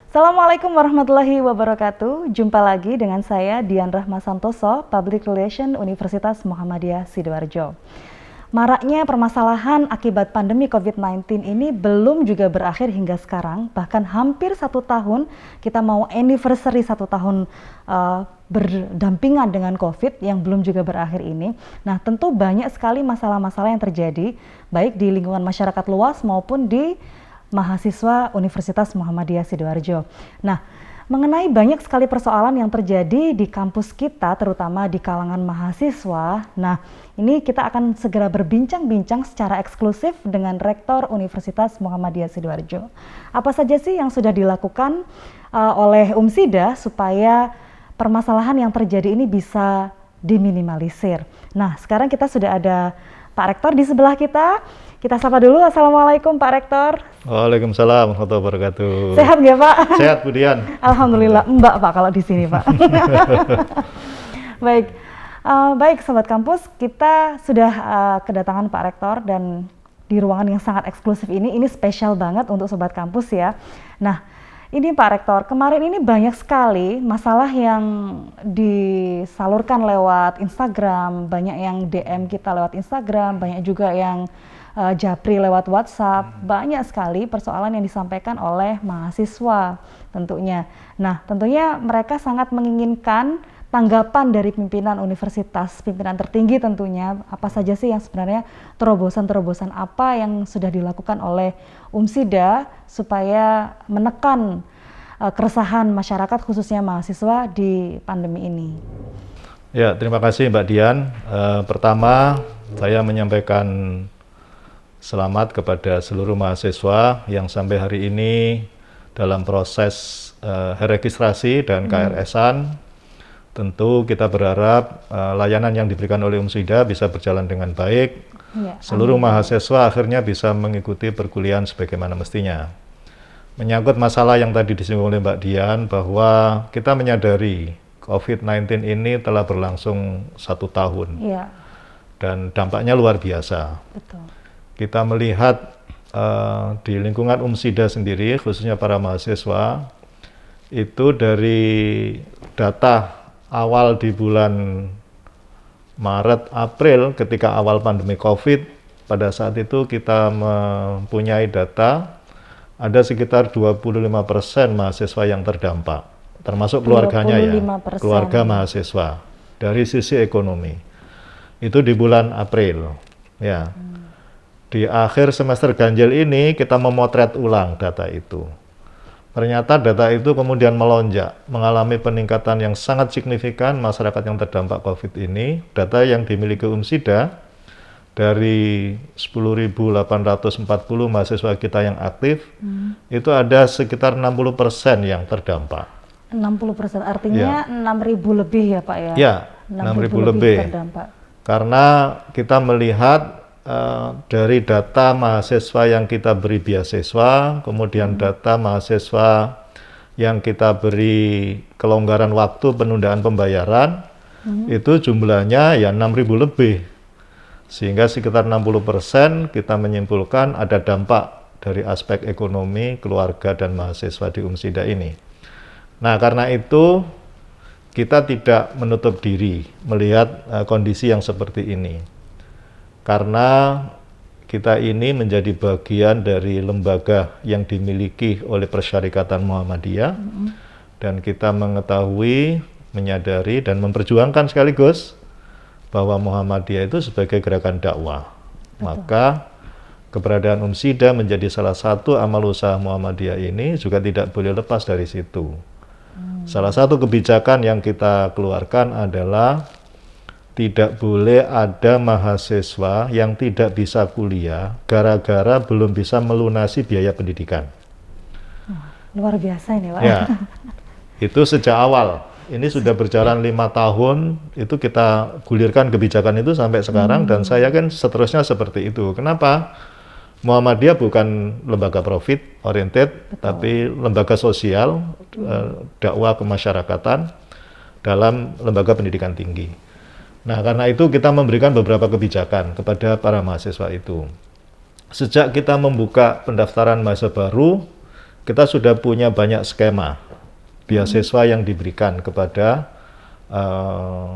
Assalamualaikum warahmatullahi wabarakatuh. Jumpa lagi dengan saya Dian Rahma Santoso, Public Relation Universitas Muhammadiyah Sidoarjo. Maraknya permasalahan akibat pandemi COVID-19 ini belum juga berakhir hingga sekarang, bahkan hampir 1 tahun kita mau anniversary 1 tahun berdampingan dengan COVID yang belum juga berakhir ini. Nah, tentu banyak sekali masalah-masalah yang terjadi, baik di lingkungan masyarakat luas maupun di mahasiswa Universitas Muhammadiyah Sidoarjo. Nah, mengenai banyak sekali persoalan yang terjadi di kampus kita, terutama di kalangan mahasiswa. Nah, ini kita akan segera berbincang-bincang secara eksklusif dengan Rektor Universitas Muhammadiyah Sidoarjo. Apa saja sih yang sudah dilakukan oleh UMSIDA supaya permasalahan yang terjadi ini bisa diminimalisir? Nah, sekarang kita sudah ada Pak Rektor di sebelah kita. Kita sapa dulu. Assalamualaikum Pak Rektor. Waalaikumsalam warahmatullahi wabarakatuh. Sehat nggak Pak? Sehat Bu Dian. Alhamdulillah, Mbak Pak kalau di sini Pak. Baik, baik Sobat Kampus, kita sudah kedatangan Pak Rektor dan di ruangan yang sangat eksklusif ini spesial banget untuk Sobat Kampus ya. Nah, ini Pak Rektor, kemarin ini banyak sekali masalah yang disalurkan lewat Instagram, banyak yang DM kita lewat Instagram, banyak juga yang japri lewat WhatsApp, banyak sekali persoalan yang disampaikan oleh mahasiswa tentunya. Nah, tentunya mereka sangat menginginkan tanggapan dari pimpinan universitas, pimpinan tertinggi tentunya, apa saja sih yang sebenarnya terobosan-terobosan apa yang sudah dilakukan oleh UMSIDA supaya menekan keresahan masyarakat khususnya mahasiswa di pandemi ini. Ya, terima kasih Mbak Dian. Pertama, saya menyampaikan selamat kepada seluruh mahasiswa yang sampai hari ini dalam proses registrasi dan KRS-an. Tentu kita berharap layanan yang diberikan oleh UMSIDA bisa berjalan dengan baik. Ya, seluruh mahasiswa akhirnya bisa mengikuti perkuliahan sebagaimana mestinya. Menyangkut masalah yang tadi disinggung oleh Mbak Dian, bahwa kita menyadari COVID-19 ini telah berlangsung 1 tahun. Ya. Dan dampaknya luar biasa. Betul. Kita melihat di lingkungan UMSIDA sendiri, khususnya para mahasiswa, itu dari data awal di bulan Maret, April ketika awal pandemi COVID, pada saat itu kita mempunyai data ada sekitar 25% mahasiswa yang terdampak, termasuk keluarganya ya, keluarga mahasiswa dari sisi ekonomi. Itu di bulan April, ya. Di akhir semester ganjil ini kita memotret ulang data itu. Ternyata data itu kemudian melonjak, mengalami peningkatan yang sangat signifikan masyarakat yang terdampak COVID ini. Data yang dimiliki UMSIDA dari 10.840 mahasiswa kita yang aktif, itu ada sekitar 60% yang terdampak. 60%, artinya ya. 6.000 lebih ya Pak ya? Ya, 6.000 lebih terdampak. Karena kita melihat dari data mahasiswa yang kita beri beasiswa, kemudian data mahasiswa yang kita beri kelonggaran waktu penundaan pembayaran, itu jumlahnya ya 6.000 lebih. Sehingga sekitar 60% kita menyimpulkan ada dampak dari aspek ekonomi, keluarga, dan mahasiswa di UMSIDA ini. Nah, karena itu kita tidak menutup diri melihat kondisi yang seperti ini. Karena kita ini menjadi bagian dari lembaga yang dimiliki oleh Persyarikatan Muhammadiyah, dan kita mengetahui, menyadari, dan memperjuangkan sekaligus bahwa Muhammadiyah itu sebagai gerakan dakwah. Betul. Maka keberadaan UMSIDA menjadi salah satu amal usaha Muhammadiyah ini juga tidak boleh lepas dari situ. Salah satu kebijakan yang kita keluarkan adalah tidak boleh ada mahasiswa yang tidak bisa kuliah gara-gara belum bisa melunasi biaya pendidikan. Luar biasa ini Pak. Ya, itu sejak awal. Ini sudah berjalan 5 tahun, itu kita gulirkan kebijakan itu sampai sekarang, dan saya yakin seterusnya seperti itu. Kenapa? Muhammadiyah bukan lembaga profit oriented, tapi lembaga sosial, dakwah kemasyarakatan dalam lembaga pendidikan tinggi. Nah, karena itu kita memberikan beberapa kebijakan kepada para mahasiswa itu. Sejak kita membuka pendaftaran mahasiswa baru, kita sudah punya banyak skema beasiswa yang diberikan kepada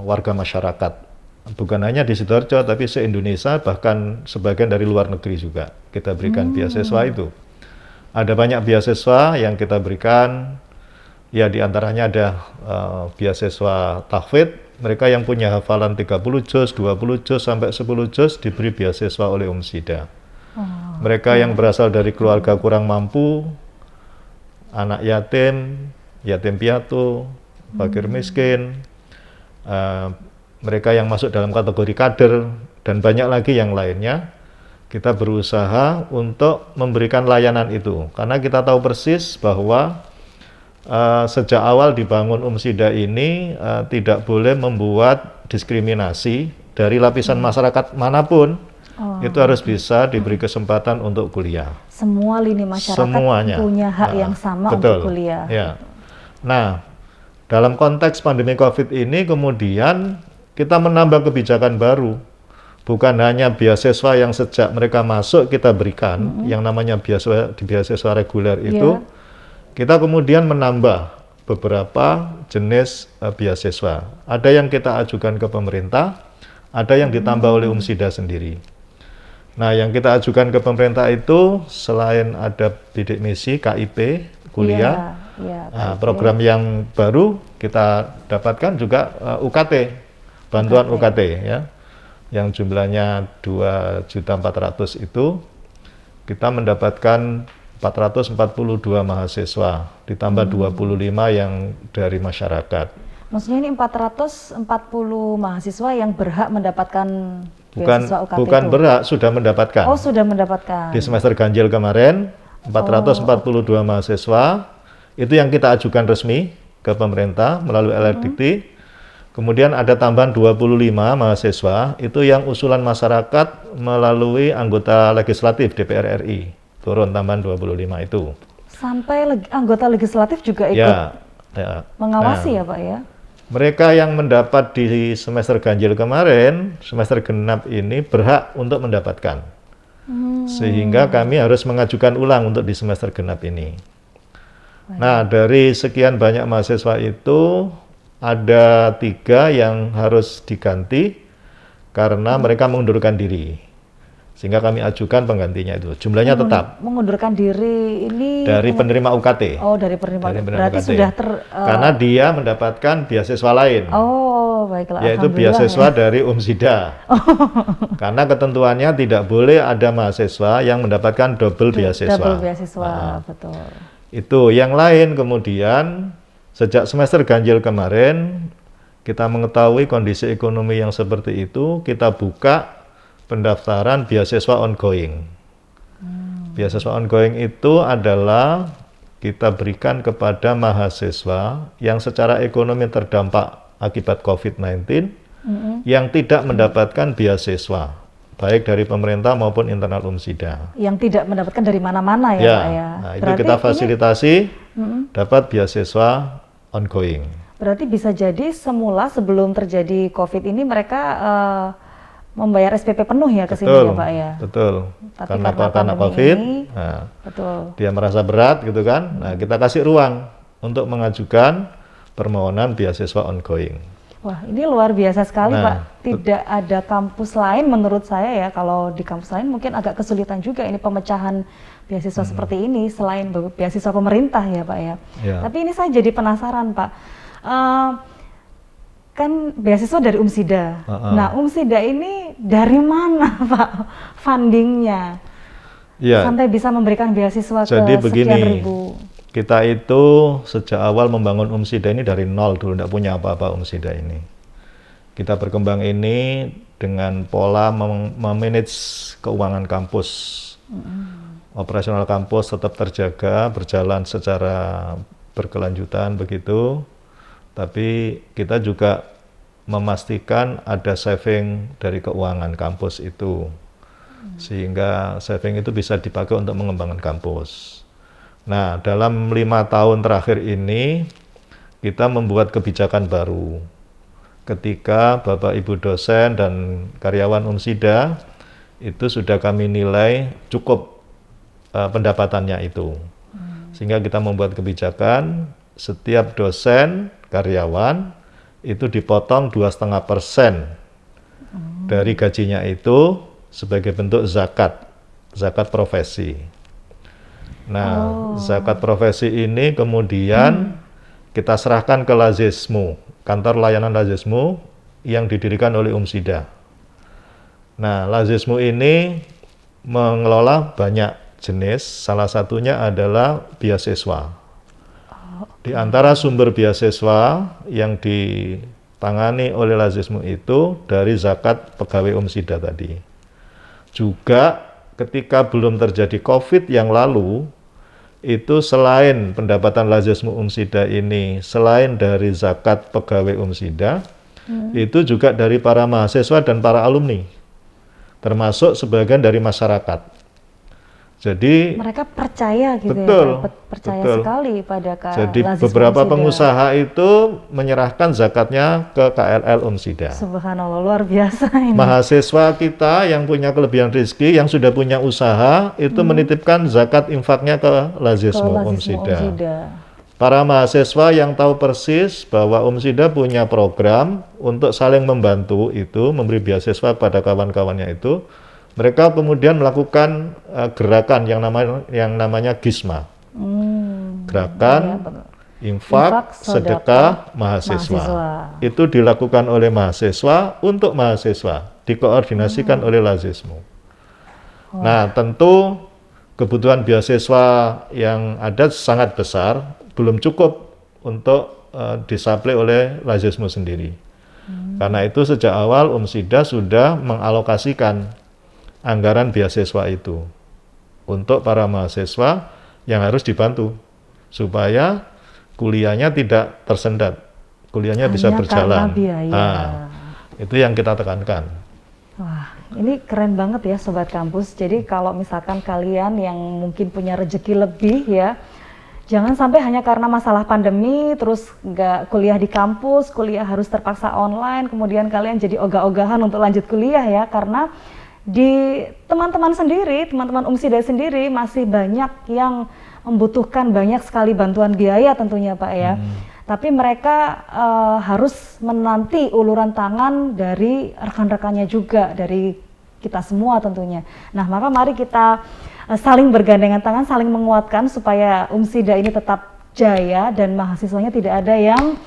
warga masyarakat. Bukan hanya di Sidoarjo, tapi se-Indonesia, bahkan sebagian dari luar negeri juga kita berikan beasiswa itu. Ada banyak beasiswa yang kita berikan, ya diantaranya ada beasiswa tahfidz. Mereka yang punya hafalan 30 juz, 20 juz, sampai 10 juz diberi beasiswa oleh Umsida. Mereka yang berasal dari keluarga kurang mampu, anak yatim, yatim piatu, fakir miskin, mereka yang masuk dalam kategori kader, dan banyak lagi yang lainnya, kita berusaha untuk memberikan layanan itu. Karena kita tahu persis bahwa sejak awal dibangun Umsida ini tidak boleh membuat diskriminasi dari lapisan masyarakat manapun. Itu harus bisa diberi kesempatan untuk kuliah. Semua lini masyarakat Semuanya punya hak yang sama betul, untuk kuliah. Ya. Nah, dalam konteks pandemi COVID ini kemudian kita menambah kebijakan baru. Bukan hanya beasiswa yang sejak mereka masuk kita berikan, yang namanya beasiswa reguler itu, kita kemudian menambah beberapa jenis beasiswa. Ada yang kita ajukan ke pemerintah, ada yang ditambah oleh Umsida sendiri. Nah, yang kita ajukan ke pemerintah itu selain ada bidik misi, KIP, kuliah, program yang baru kita dapatkan juga UKT, bantuan UKT ya, yang jumlahnya 2.400.000 itu kita mendapatkan 442 mahasiswa, ditambah 25 yang dari masyarakat. Maksudnya ini 440 mahasiswa yang berhak mendapatkan beasiswa UKT bukan itu? berhak, sudah mendapatkan. Oh, sudah mendapatkan. Di semester ganjil kemarin, 442 mahasiswa, itu yang kita ajukan resmi ke pemerintah melalui LRDT. Kemudian ada tambahan 25 mahasiswa, itu yang usulan masyarakat melalui anggota legislatif DPR RI. Turun tambahan 25 itu. Sampai anggota legislatif juga ikut mengawasi ya Pak ya? Mereka yang mendapat di semester ganjil kemarin, semester genap ini berhak untuk mendapatkan. Sehingga kami harus mengajukan ulang untuk di semester genap ini. Nah, dari sekian banyak mahasiswa itu, ada 3 yang harus diganti karena mereka mengundurkan diri. Sehingga kami ajukan penggantinya itu. Jumlahnya tetap. Mengundurkan diri ini dari penerima UKT. Oh, dari penerima berarti UKT. sudah karena dia mendapatkan beasiswa lain. Oh, baiklah. Yaitu beasiswa dari Umsida. Karena ketentuannya tidak boleh ada mahasiswa yang mendapatkan double beasiswa. Double beasiswa, betul. Itu yang lain kemudian sejak semester ganjil kemarin kita mengetahui kondisi ekonomi yang seperti itu, kita buka pendaftaran beasiswa ongoing. Beasiswa ongoing itu adalah kita berikan kepada mahasiswa yang secara ekonomi terdampak akibat COVID-19 yang tidak mendapatkan beasiswa, baik dari pemerintah maupun internal Umsida. Yang tidak mendapatkan dari mana-mana ya Pak ya? Nah, itu kita fasilitasi dapat beasiswa ongoing. Berarti bisa jadi semula sebelum terjadi COVID ini mereka membayar SPP penuh ya ke sini ya Pak ya? Betul. Tapi karena COVID, dia merasa berat gitu kan. Nah, kita kasih ruang untuk mengajukan permohonan beasiswa ongoing. Wah, ini luar biasa sekali Pak. Tidak ada kampus lain menurut saya ya. Kalau di kampus lain mungkin agak kesulitan juga ini pemecahan beasiswa seperti ini selain beasiswa pemerintah ya Pak ya. Tapi ini saya jadi penasaran Pak. Kan beasiswa dari Umsida. Nah, Umsida ini dari mana Pak fundingnya? Sampai bisa memberikan beasiswa jadi ke sekian ribu. Kita itu sejak awal membangun Umsida ini dari nol dulu, tidak punya apa-apa Umsida ini. Kita berkembang ini dengan pola memanage keuangan kampus. Operasional kampus tetap terjaga, berjalan secara berkelanjutan begitu. Tapi kita juga memastikan ada saving dari keuangan kampus itu. Sehingga saving itu bisa dipakai untuk mengembangkan kampus. Nah, dalam 5 tahun terakhir ini, kita membuat kebijakan baru. Ketika Bapak Ibu dosen dan karyawan Umsida, itu sudah kami nilai cukup pendapatannya itu. Sehingga kita membuat kebijakan setiap dosen, karyawan itu dipotong 2,5% dari gajinya itu sebagai bentuk zakat profesi. Nah, zakat profesi ini kemudian kita serahkan ke Lazismu, kantor layanan Lazismu yang didirikan oleh Umsida. Nah, Lazismu ini mengelola banyak jenis, salah satunya adalah beasiswa. Di antara sumber beasiswa yang ditangani oleh Lazismu itu dari zakat pegawai Umsida tadi. Juga ketika belum terjadi COVID yang lalu, itu selain pendapatan Lazismu Umsida ini, selain dari zakat pegawai Umsida, itu juga dari para mahasiswa dan para alumni, termasuk sebagian dari masyarakat. Jadi mereka percaya gitu betul, ya, percaya betul. sekali pada Jadi Lazismu beberapa Umsida. pengusaha itu menyerahkan zakatnya ke KLL Umsida. Subhanallah, luar biasa ini. Mahasiswa kita yang punya kelebihan rezeki, yang sudah punya usaha, itu menitipkan zakat infaknya ke Lazismu Umsida. Para mahasiswa yang tahu persis bahwa Umsida punya program untuk saling membantu itu, memberi beasiswa kepada kawan-kawannya itu, mereka kemudian melakukan gerakan yang namanya GISMA. Gerakan infak sedekah mahasiswa. Itu dilakukan oleh mahasiswa untuk mahasiswa, dikoordinasikan oleh Lazismu. Nah, tentu kebutuhan beasiswa yang ada sangat besar, belum cukup untuk disuplai oleh Lazismu sendiri. Karena itu sejak awal Umsida sudah mengalokasikan anggaran beasiswa itu untuk para mahasiswa yang harus dibantu supaya kuliahnya tidak tersendat, kuliahnya bisa berjalan. Nah, itu yang kita tekankan. Wah, ini keren banget ya Sobat Kampus. Jadi kalau misalkan kalian yang mungkin punya rezeki lebih ya, jangan sampai hanya karena masalah pandemi terus nggak kuliah di kampus, kuliah harus terpaksa online, kemudian kalian jadi ogah-ogahan untuk lanjut kuliah ya, karena di teman-teman sendiri, teman-teman Umsida sendiri masih banyak yang membutuhkan banyak sekali bantuan biaya tentunya Pak ya. Tapi mereka harus menanti uluran tangan dari rekan-rekannya juga, dari kita semua tentunya. Nah, maka mari kita saling bergandengan tangan, saling menguatkan supaya Umsida ini tetap jaya dan mahasiswanya tidak ada yang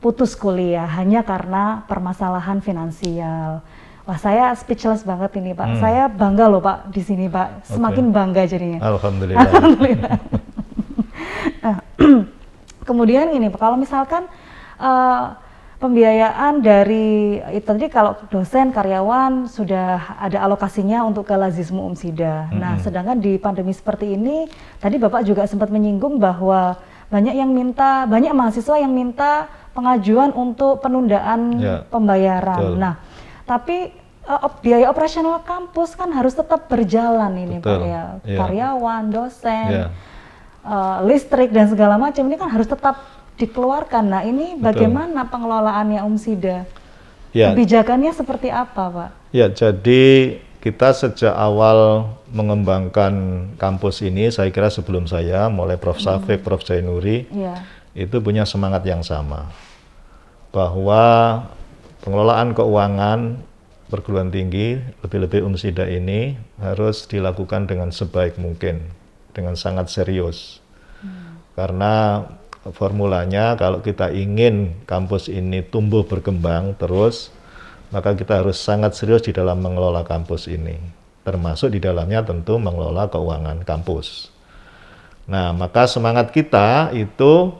putus kuliah hanya karena permasalahan finansial. Wah, saya speechless banget ini Pak. Saya bangga loh Pak di sini Pak. Semakin bangga jadinya. Alhamdulillah. Alhamdulillah. Nah, kemudian ini Pak, kalau misalkan pembiayaan dari itu tadi, kalau dosen, karyawan sudah ada alokasinya untuk ke Lazismu Umsida. Nah, sedangkan di pandemi seperti ini, tadi Bapak juga sempat menyinggung bahwa banyak mahasiswa yang minta pengajuan untuk penundaan pembayaran. Betul. Nah, tapi biaya operasional kampus kan harus tetap berjalan ini Pak ya. Karyawan, dosen, listrik dan segala macam ini kan harus tetap dikeluarkan. Nah, ini bagaimana pengelolaannya Umsida? Kebijakannya seperti apa Pak? Ya, jadi kita sejak awal mengembangkan kampus ini, saya kira sebelum saya, mulai Prof. Safik, Prof. Zainuri, itu punya semangat yang sama. Bahwa pengelolaan keuangan perguruan tinggi, lebih-lebih Umsida ini harus dilakukan dengan sebaik mungkin, dengan sangat serius. Karena formulanya kalau kita ingin kampus ini tumbuh berkembang terus, maka kita harus sangat serius di dalam mengelola kampus ini. Termasuk di dalamnya tentu mengelola keuangan kampus. Nah, maka semangat kita itu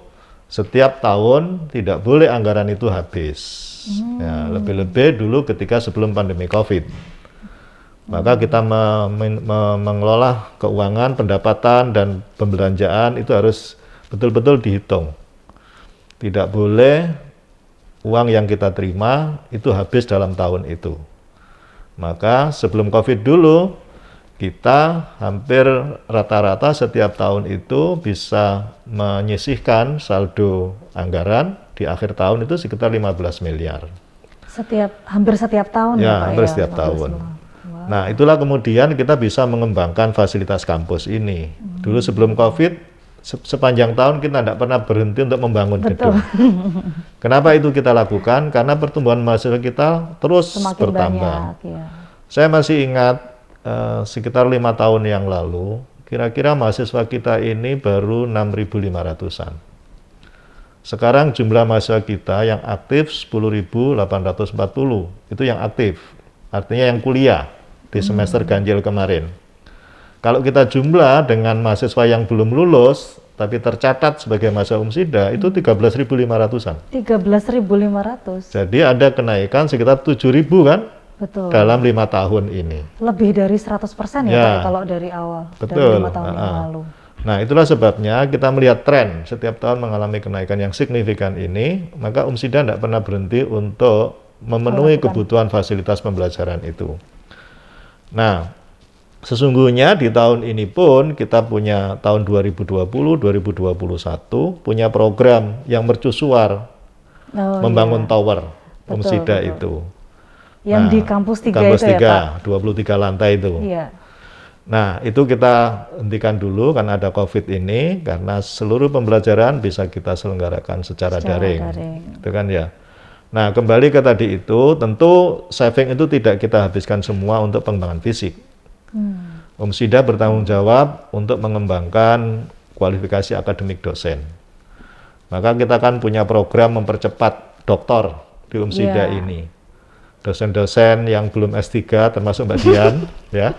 setiap tahun tidak boleh anggaran itu habis. Ya, lebih-lebih dulu ketika sebelum pandemi COVID. Maka kita mengelola keuangan, pendapatan, dan pembelanjaan itu harus betul-betul dihitung. Tidak boleh uang yang kita terima itu habis dalam tahun itu. Maka sebelum COVID dulu, kita hampir rata-rata setiap tahun itu bisa menyisihkan saldo anggaran di akhir tahun itu sekitar 15 miliar. Hampir setiap tahun ya, Pak, hampir setiap tahun. Wow. Nah, itulah kemudian kita bisa mengembangkan fasilitas kampus ini. Dulu sebelum COVID, sepanjang tahun kita tidak pernah berhenti untuk membangun Betul. gedung. Kenapa itu kita lakukan? Karena pertumbuhan mahasiswa kita terus Semakin bertambah. banyak, ya. Saya masih ingat sekitar 5 tahun yang lalu, kira-kira mahasiswa kita ini baru 6.500-an. Sekarang jumlah mahasiswa kita yang aktif 10.840, itu yang aktif, artinya yang kuliah di semester ganjil kemarin. Kalau kita jumlah dengan mahasiswa yang belum lulus, tapi tercatat sebagai mahasiswa UMSIDA, itu 13.500-an. 13.500. Jadi ada kenaikan sekitar 7.000 kan? Betul. Dalam 5 tahun ini. Lebih dari 100% ya, Ya. Pak, kalau dari awal, Betul. dari 5 tahun yang lalu. Nah, itulah sebabnya kita melihat tren setiap tahun mengalami kenaikan yang signifikan ini, maka UMSIDA tidak pernah berhenti untuk memenuhi kebutuhan fasilitas pembelajaran itu. Nah, sesungguhnya di tahun ini pun kita punya tahun 2020, 2021 punya program yang mercusuar membangun tower UMSIDA betul. itu. Yang di kampus 3 kampus itu 3, ya, Pak? 23 lantai itu. Iya. Nah, itu kita hentikan dulu karena ada COVID ini, karena seluruh pembelajaran bisa kita selenggarakan secara daring. Itu kan ya. Nah, kembali ke tadi itu, tentu saving itu tidak kita habiskan semua untuk pengembangan fisik. UMSIDA bertanggung jawab untuk mengembangkan kualifikasi akademik dosen. Maka kita kan punya program mempercepat doktor di UMSIDA ini. Dosen-dosen yang belum S3 termasuk Mbak Dian ya.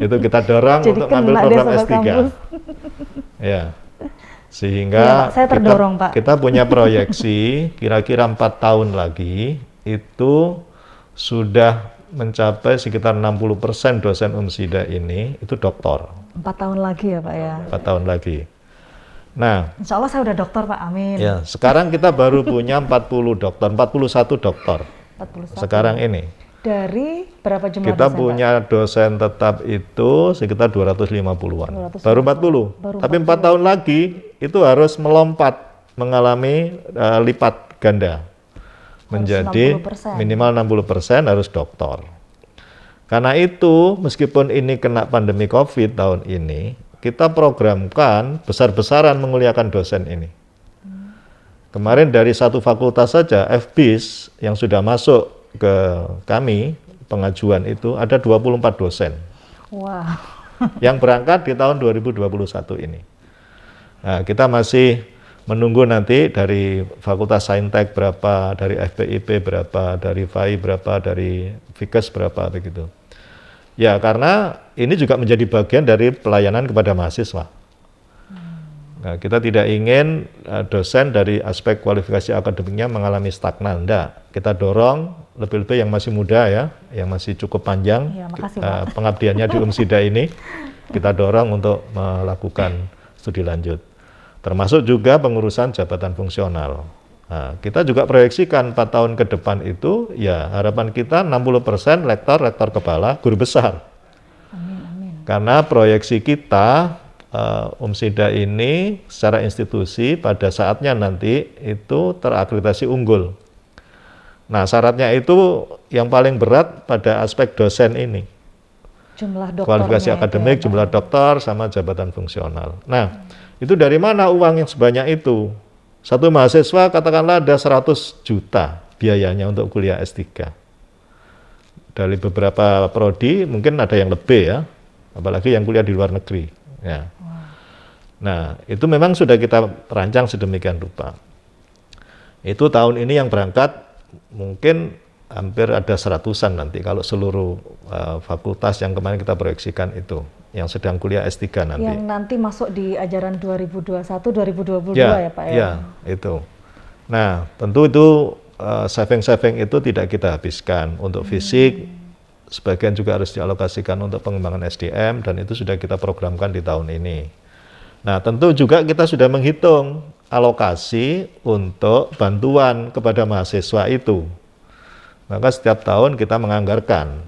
Itu kita dorong Jadi untuk mengambil program S3. Ya. Sehingga Pak, saya terdorong, Pak. kita punya proyeksi kira-kira 4 tahun lagi itu sudah mencapai sekitar 60% dosen UMSIDA ini itu doktor. 4 tahun lagi ya, Pak ya. 4 tahun lagi. Nah, Insya Allah saya udah dokter, Pak. Amin. ya, sekarang kita baru punya 41 doktor 41. sekarang ini. Dari berapa jumlah Kita dosen, punya dosen tetap itu sekitar 250-an. 250. Baru 40. Tapi 4 tahun lagi itu harus melompat mengalami lipat ganda. Menjadi 60%. minimal 60% harus doktor. Karena itu, meskipun ini kena pandemi COVID tahun ini, kita programkan besar-besaran menguliakan dosen ini. Kemarin dari satu fakultas saja, FBIS yang sudah masuk ke kami, pengajuan itu ada 24 dosen. Wah. Yang berangkat di tahun 2021 ini. Nah, kita masih menunggu nanti dari Fakultas Saintek berapa, dari FPIP berapa, dari FAI berapa, dari Fikes berapa, begitu. Ya, karena ini juga menjadi bagian dari pelayanan kepada mahasiswa. Nah, kita tidak ingin dosen dari aspek kualifikasi akademiknya mengalami stagnan. Enggak, kita dorong lebih-lebih yang masih muda ya, yang masih cukup panjang Ya, makasih, Pak. pengabdiannya di UMSIDA ini, kita dorong untuk melakukan studi lanjut. Termasuk juga pengurusan jabatan fungsional. Nah, kita juga proyeksikan 4 tahun ke depan itu, ya harapan kita 60% lektor kepala, guru besar. Amin, amin. Karena proyeksi kita, UMSIDA ini secara institusi pada saatnya nanti itu terakreditasi unggul. Nah, syaratnya itu yang paling berat pada aspek dosen ini. Jumlah dokternya Kualifikasi itu akademik, ya, Pak. jumlah dokter, sama jabatan fungsional. Nah, itu dari mana uang yang sebanyak itu? Satu mahasiswa katakanlah ada 100 juta biayanya untuk kuliah S3. Dari beberapa prodi mungkin ada yang lebih ya, apalagi yang kuliah di luar negeri. Ya. Nah, itu memang sudah kita rancang sedemikian rupa. Itu tahun ini yang berangkat mungkin hampir ada 100-an nanti kalau seluruh fakultas yang kemarin kita proyeksikan itu yang sedang kuliah S3 nanti. Yang nanti masuk di ajaran 2021-2022 ya, Pak ya? Ya, itu. Nah, tentu itu saving-saving itu tidak kita habiskan untuk fisik, sebagian juga harus dialokasikan untuk pengembangan SDM dan itu sudah kita programkan di tahun ini. Nah, tentu juga kita sudah menghitung alokasi untuk bantuan kepada mahasiswa itu. Maka setiap tahun kita menganggarkan.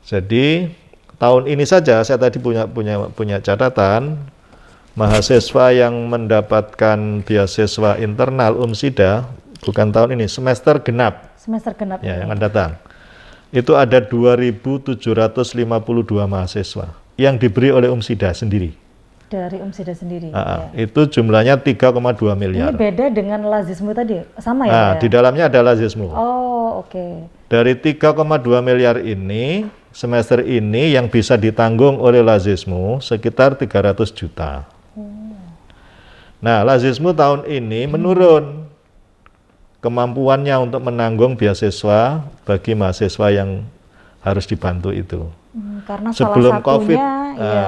Jadi tahun ini saja saya tadi punya catatan mahasiswa yang mendapatkan beasiswa internal UMSIDA bukan tahun ini, semester genap. Semester genap Ya, ini. yang akan datang. Itu ada 2.752 mahasiswa yang diberi oleh UMSIDA sendiri. Dari Umsida sendiri. Ya. Itu jumlahnya 3,2 Ini miliar. beda dengan lazismu tadi, sama ya? Nah, Pak, di dalamnya ada lazismu. Oh, oke. Dari 3,2 miliar ini, semester ini yang bisa ditanggung oleh lazismu sekitar 300 juta. Nah, lazismu tahun ini menurun kemampuannya untuk menanggung beasiswa bagi mahasiswa yang harus dibantu itu. Karena Sebelum salah satunya, COVID, ya,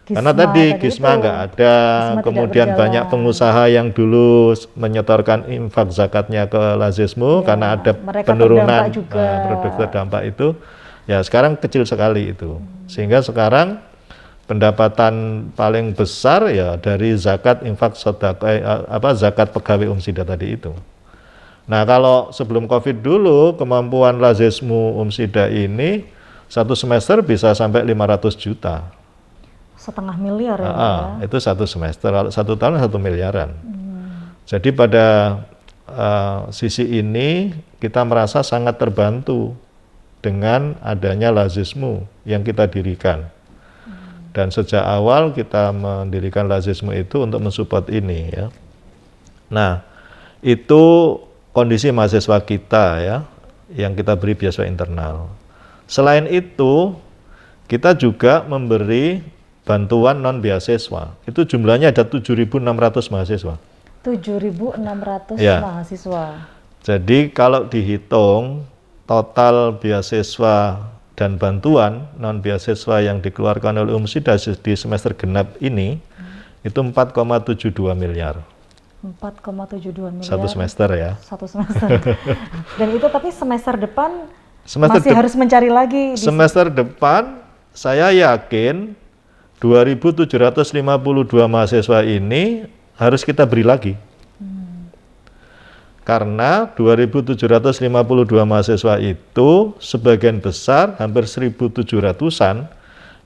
karena tadi Gisma nggak ada, Gisma tidak kemudian berjalan. banyak pengusaha yang dulu menyetorkan infak zakatnya ke lazismu Ya, karena ada mereka penurunan terdampak juga. produk terdampak itu, ya sekarang kecil sekali itu. Sehingga sekarang pendapatan paling besar ya dari zakat infak zakat pegawai Umsida tadi itu. Nah, kalau sebelum COVID dulu kemampuan lazismu Umsida ini satu semester bisa sampai 500 juta. 1,5 miliar ya, Pak, ya. Itu satu semester, satu tahun 1 miliaran. Jadi pada sisi ini kita merasa sangat terbantu dengan adanya lazismu yang kita dirikan. Dan sejak awal kita mendirikan lazismu itu untuk mensupport ini ya. Nah, itu kondisi mahasiswa kita ya, yang kita beri beasiswa internal. Selain itu, kita juga memberi bantuan non beasiswa. Itu jumlahnya ada 7.600 mahasiswa. 7.600 Ya. mahasiswa. Jadi kalau dihitung total beasiswa dan bantuan non beasiswa yang dikeluarkan oleh Umsida di semester genap ini itu 4,72 miliar. 4,72 miliar. Satu semester ya. Satu semester. Dan itu tapi semester depan Semester masih harus mencari lagi. Semester depan saya yakin 2.752 mahasiswa ini harus kita beri lagi. Karena 2.752 mahasiswa itu sebagian besar, hampir 1.700-an,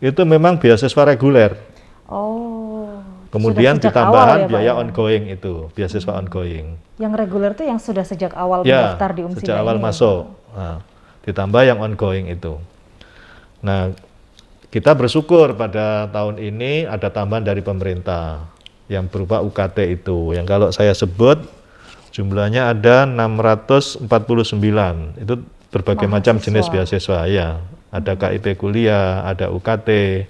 itu memang beasiswa reguler. Oh. Kemudian sudah sejak ditambahan awal ya, Pak, biaya ya? ongoing itu, beasiswa ongoing. Yang reguler itu yang sudah sejak awal Ya, mendaftar di Umsida sejak awal ini, ya, masuk. Nah, ditambah yang ongoing itu. Nah, kita bersyukur pada tahun ini ada tambahan dari pemerintah yang berupa UKT itu. Yang kalau saya sebut jumlahnya ada 649. Itu berbagai macam jenis beasiswa ya. Ada KIP kuliah, ada UKT,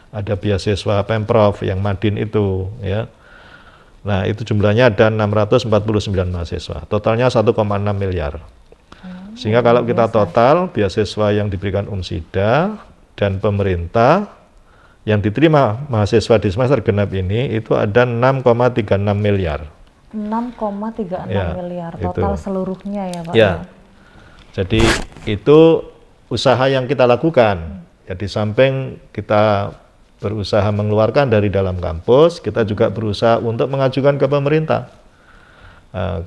ada beasiswa Pemprov yang Madin itu ya. Nah, itu jumlahnya ada 649 mahasiswa. Totalnya 1,6 miliar. Sehingga kalau kita total beasiswa yang diberikan Umsida dan pemerintah yang diterima mahasiswa di semester genap ini itu ada 6,36 miliar. 6,36 Ya, miliar total itu. seluruhnya ya, Pak. Ya. Jadi itu usaha yang kita lakukan. Ya, di samping kita berusaha mengeluarkan dari dalam kampus, kita juga berusaha untuk mengajukan ke pemerintah.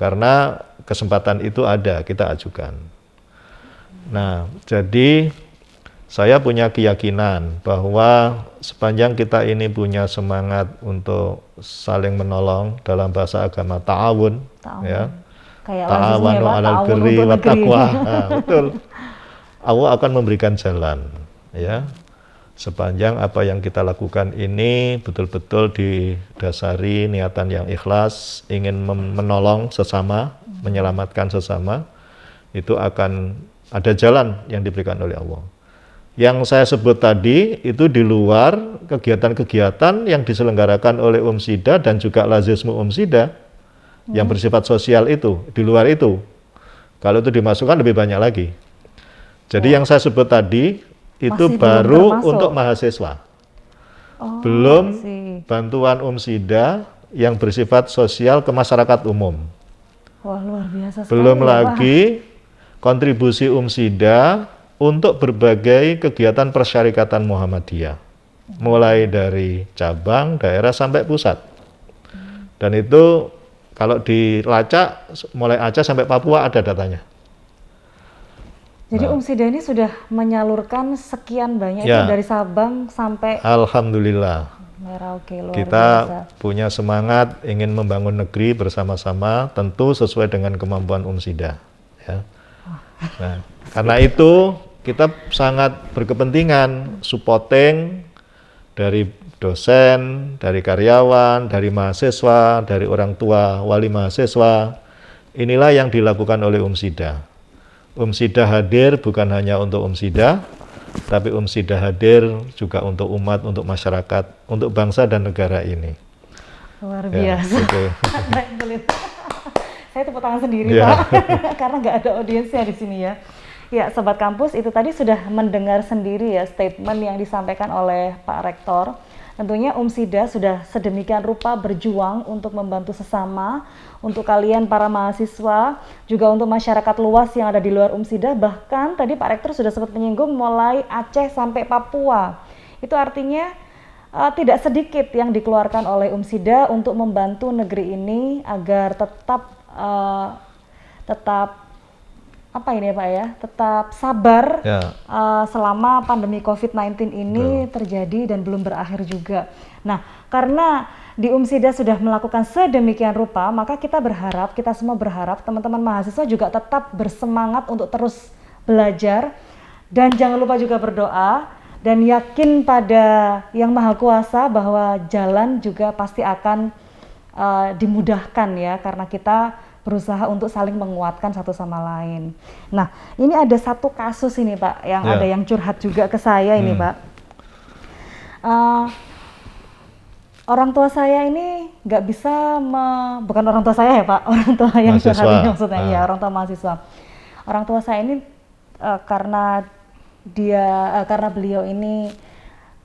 Karena kesempatan itu ada, kita ajukan. Nah, jadi saya punya keyakinan bahwa sepanjang kita ini punya semangat untuk saling menolong, dalam bahasa agama ta'awun, ya. Kayak Ta'awanu 'alal birri wat taqwa. Nah, betul. Allah akan memberikan jalan, ya. Sepanjang apa yang kita lakukan ini betul-betul didasari niatan yang ikhlas, ingin menolong sesama, menyelamatkan sesama, itu akan ada jalan yang diberikan oleh Allah. Yang saya sebut tadi itu di luar kegiatan-kegiatan yang diselenggarakan oleh Umsida dan juga lazismu Umsida yang bersifat sosial itu, di luar itu. Kalau itu dimasukkan lebih banyak lagi. Jadi yang saya sebut tadi itu masih baru untuk mahasiswa. Belum bantuan Umsida yang bersifat sosial ke masyarakat umum. Wah, luar biasa sekali. Belum lagi kontribusi Umsida untuk berbagai kegiatan persyarikatan Muhammadiyah, mulai dari cabang, daerah sampai pusat. Dan itu kalau dilacak mulai Aceh sampai Papua ada datanya. Jadi Umsida ini sudah menyalurkan sekian banyak itu dari Sabang sampai Alhamdulillah. Merauke, luar kita biasa. punya semangat ingin membangun negeri bersama-sama, tentu sesuai dengan kemampuan Umsida. Ya. Nah, karena itu kita sangat berkepentingan supporting dari dosen, dari karyawan, dari mahasiswa, dari orang tua, wali mahasiswa. Inilah yang dilakukan oleh UMSIDA. UMSIDA hadir bukan hanya untuk UMSIDA, tapi UMSIDA hadir juga untuk umat, untuk masyarakat, untuk bangsa dan negara ini. Luar Ya, biasa. gitu. Saya tepuk tangan sendiri, Ya. Pak, karena nggak ada audiensnya di sini ya. Ya, Sobat Kampus, itu tadi sudah mendengar sendiri ya statement yang disampaikan oleh Pak Rektor. Tentunya UMSIDA sudah sedemikian rupa berjuang untuk membantu sesama, untuk kalian para mahasiswa, juga untuk masyarakat luas yang ada di luar UMSIDA. Bahkan tadi Pak Rektor sudah sempat menyinggung mulai Aceh sampai Papua. Itu artinya tidak sedikit yang dikeluarkan oleh UMSIDA untuk membantu negeri ini agar tetap apa ini ya Pak ya, tetap sabar Ya. selama pandemi COVID-19 ini terjadi dan belum berakhir juga. Nah, karena di UMSIDA sudah melakukan sedemikian rupa, maka kita semua berharap teman-teman mahasiswa juga tetap bersemangat untuk terus belajar dan jangan lupa juga berdoa dan yakin pada Yang Maha Kuasa bahwa jalan juga pasti akan dimudahkan ya, karena kita berusaha untuk saling menguatkan satu sama lain. Nah, ini ada satu kasus ini Pak, yang ada yang curhat juga ke saya ini Pak. Orang tua saya ini nggak bisa, bukan orang tua saya ya Pak, orang tua yang curhat ini maksudnya, ya orang tua mahasiswa. Orang tua saya ini karena beliau ini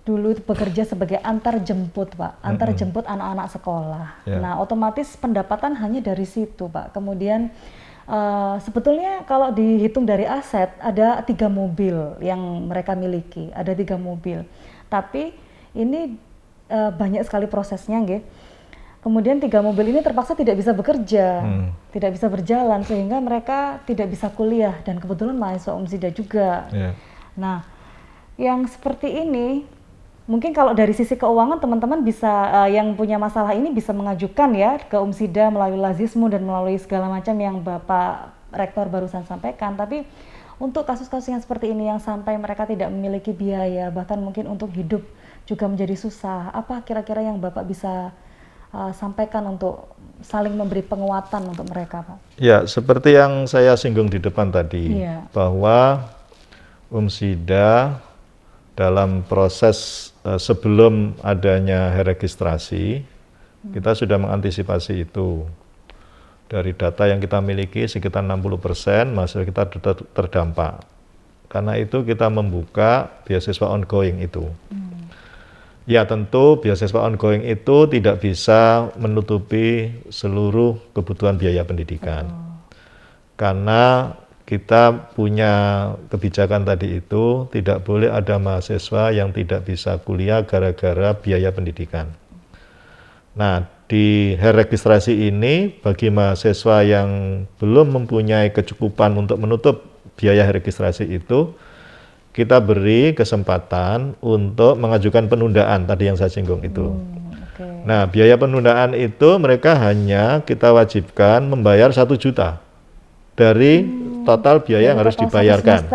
dulu bekerja sebagai antar jemput Pak, antar jemput anak-anak sekolah. Nah, otomatis pendapatan hanya dari situ Pak. Kemudian sebetulnya kalau dihitung dari aset ada 3 mobil yang mereka miliki, ada 3 mobil. Tapi ini banyak sekali prosesnya, nggih. Kemudian 3 mobil ini terpaksa tidak bisa bekerja, tidak bisa berjalan sehingga mereka tidak bisa kuliah dan kebetulan mahasiswa UMSIDA juga. Nah, yang seperti ini mungkin kalau dari sisi keuangan teman-teman bisa yang punya masalah ini bisa mengajukan ya ke UMSIDA melalui lazismu dan melalui segala macam yang Bapak Rektor barusan sampaikan. Tapi untuk kasus-kasus yang seperti ini yang sampai mereka tidak memiliki biaya, bahkan mungkin untuk hidup juga menjadi susah, apa kira-kira yang Bapak bisa sampaikan untuk saling memberi penguatan untuk mereka, Pak? Ya, seperti yang saya singgung di depan tadi, bahwa UMSIDA dalam proses sebelum adanya registrasi, kita sudah mengantisipasi itu. Dari data yang kita miliki, sekitar 60% mahasiswa kita terdampak. Karena itu kita membuka beasiswa ongoing itu. Ya tentu beasiswa ongoing itu tidak bisa menutupi seluruh kebutuhan biaya pendidikan. Karena kita punya kebijakan tadi itu, tidak boleh ada mahasiswa yang tidak bisa kuliah gara-gara biaya pendidikan. Nah, di registrasi ini, bagi mahasiswa yang belum mempunyai kecukupan untuk menutup biaya registrasi itu, kita beri kesempatan untuk mengajukan penundaan, tadi yang saya singgung itu. Nah, biaya penundaan itu mereka hanya kita wajibkan membayar 1 juta dari total biaya yang harus dibayarkan.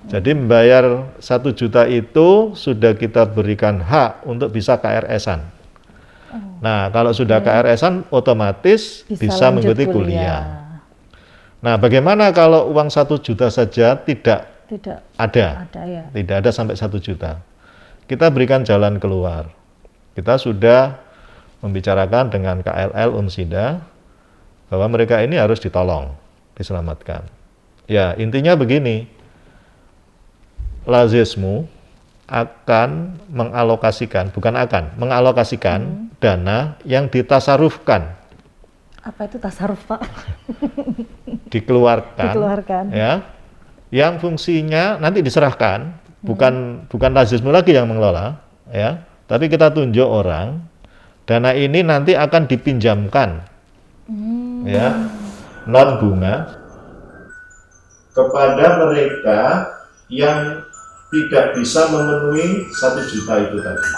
Jadi membayar 1 juta itu sudah kita berikan hak untuk bisa KRS-an. Nah, kalau sudah KRS-an otomatis bisa mengikuti kuliah. Nah, bagaimana kalau uang 1 juta saja tidak ada ya? Tidak ada sampai 1 juta. Kita berikan jalan keluar. Kita sudah membicarakan dengan KLL UMSIDA bahwa mereka ini harus ditolong, diselamatkan. Ya, intinya begini, lazismu akan mengalokasikan, mengalokasikan dana yang ditasarufkan. Apa itu tasaruf, Pak? Dikeluarkan. Ya, yang fungsinya nanti diserahkan, bukan lazismu lagi yang mengelola, ya, tapi kita tunjuk orang, dana ini nanti akan dipinjamkan, ya, non bunga kepada mereka yang tidak bisa memenuhi 1 juta itu tadi.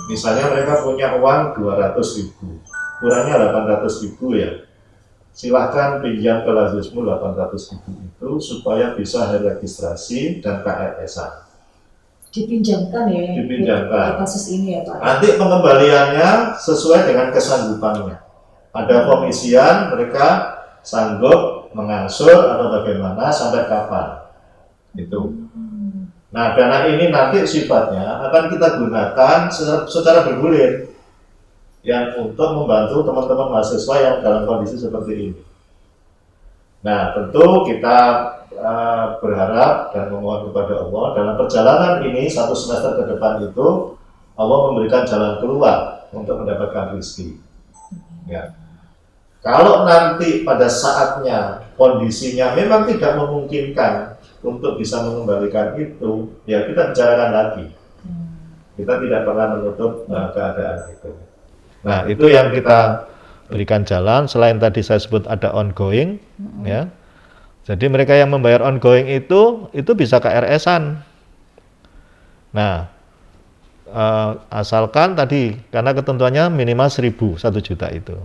Misalnya mereka punya uang 200.000, kurangnya 800.000 ya. Silahkan pinjam ke lazismu 800.000 itu supaya bisa registrasi dan KRS-an. dipinjamkan ya Dipinjamkan. kasus ini ya Pak. Nanti pengembaliannya sesuai dengan kesanggupannya. Ada pengisian, mereka sanggup mengangsur atau bagaimana sampai kapan. Itu. Nah, dana ini nanti sifatnya akan kita gunakan secara bergulir yang untuk membantu teman-teman mahasiswa yang dalam kondisi seperti ini. Nah, tentu kita berharap dan memohon kepada Allah dalam perjalanan ini 1 semester ke depan itu Allah memberikan jalan keluar untuk mendapatkan rezeki. Ya. Kalau nanti pada saatnya kondisinya memang tidak memungkinkan untuk bisa mengembalikan itu, ya kita bicarakan lagi. Kita tidak pernah menutup keadaan itu. Nah, itu yang kita berikan jalan. Selain tadi saya sebut ada ongoing, ya. Jadi mereka yang membayar ongoing itu bisa KRS-an. Nah, asalkan tadi karena ketentuannya minimal 1 juta itu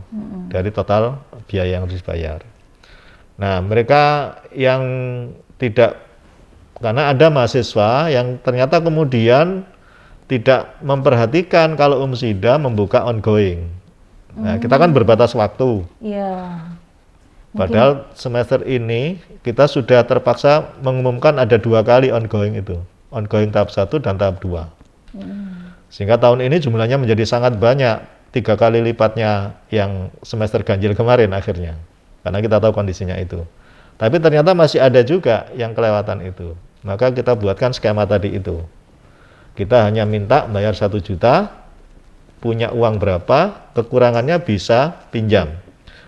dari total biaya yang harus dibayar. Nah, mereka yang tidak, karena ada mahasiswa yang ternyata kemudian tidak memperhatikan kalau Umsida membuka ongoing. Nah, kita kan berbatas waktu. Iya. Padahal semester ini kita sudah terpaksa mengumumkan ada 2 kali ongoing itu. Ongoing tahap 1 dan tahap 2. Sehingga tahun ini jumlahnya menjadi sangat banyak, 3 kali lipatnya yang semester ganjil kemarin akhirnya. Karena kita tahu kondisinya itu. Tapi ternyata masih ada juga yang kelewatan itu. Maka kita buatkan skema tadi itu. Kita hanya minta bayar 1 juta, punya uang berapa, kekurangannya bisa pinjam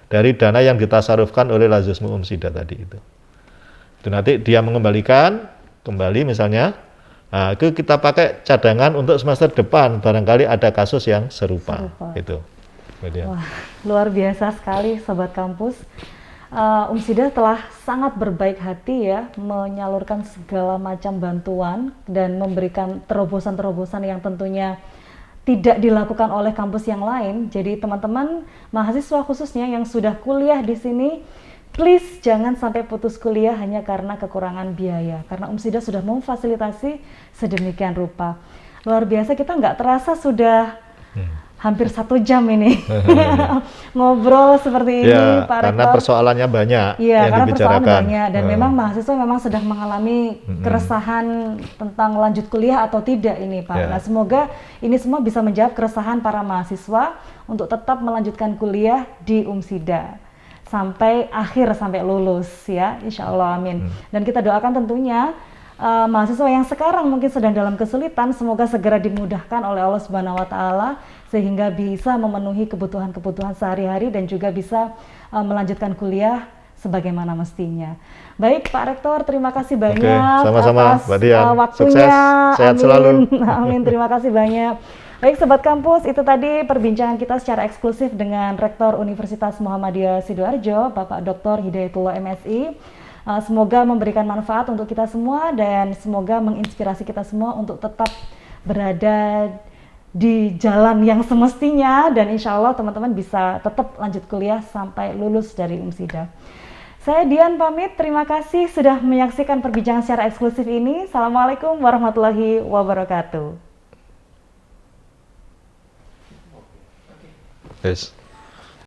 dari dana yang ditasarufkan oleh Lazismu Umsida tadi itu. Itu nanti dia mengembalikan kembali misalnya. Nah, itu kita pakai cadangan untuk semester depan, barangkali ada kasus yang serupa. Itu. Wah, luar biasa sekali Sobat Kampus. Umsida telah sangat berbaik hati ya, menyalurkan segala macam bantuan dan memberikan terobosan-terobosan yang tentunya tidak dilakukan oleh kampus yang lain. Jadi teman-teman mahasiswa khususnya yang sudah kuliah di sini, please jangan sampai putus kuliah hanya karena kekurangan biaya, karena Umsida sudah memfasilitasi sedemikian rupa. Luar biasa, kita nggak terasa sudah hampir 1 jam ini ngobrol seperti ini, Pak Rektor. Karena persoalannya banyak yang karena dibicarakan. Persoalan banyak dan memang mahasiswa memang sedang mengalami keresahan tentang lanjut kuliah atau tidak ini, Pak. Nah, semoga ini semua bisa menjawab keresahan para mahasiswa untuk tetap melanjutkan kuliah di Umsida sampai akhir, sampai lulus ya, insya Allah, amin. Dan kita doakan tentunya mahasiswa yang sekarang mungkin sedang dalam kesulitan, semoga segera dimudahkan oleh Allah Subhanahu Wa Taala sehingga bisa memenuhi kebutuhan-kebutuhan sehari-hari dan juga bisa melanjutkan kuliah sebagaimana mestinya. Baik Pak Rektor, terima kasih banyak sama-sama, atas Mbak Dian. waktunya. Sukses, sehat amin. selalu. Amin, terima kasih banyak. Baik Sobat Kampus, itu tadi perbincangan kita secara eksklusif dengan Rektor Universitas Muhammadiyah Sidoarjo, Bapak Dr. Hidayatullah MSI. Semoga memberikan manfaat untuk kita semua dan semoga menginspirasi kita semua untuk tetap berada di jalan yang semestinya dan insya Allah teman-teman bisa tetap lanjut kuliah sampai lulus dari Umsida. Saya Dian pamit, terima kasih sudah menyaksikan perbincangan secara eksklusif ini. Assalamualaikum warahmatullahi wabarakatuh. Yes.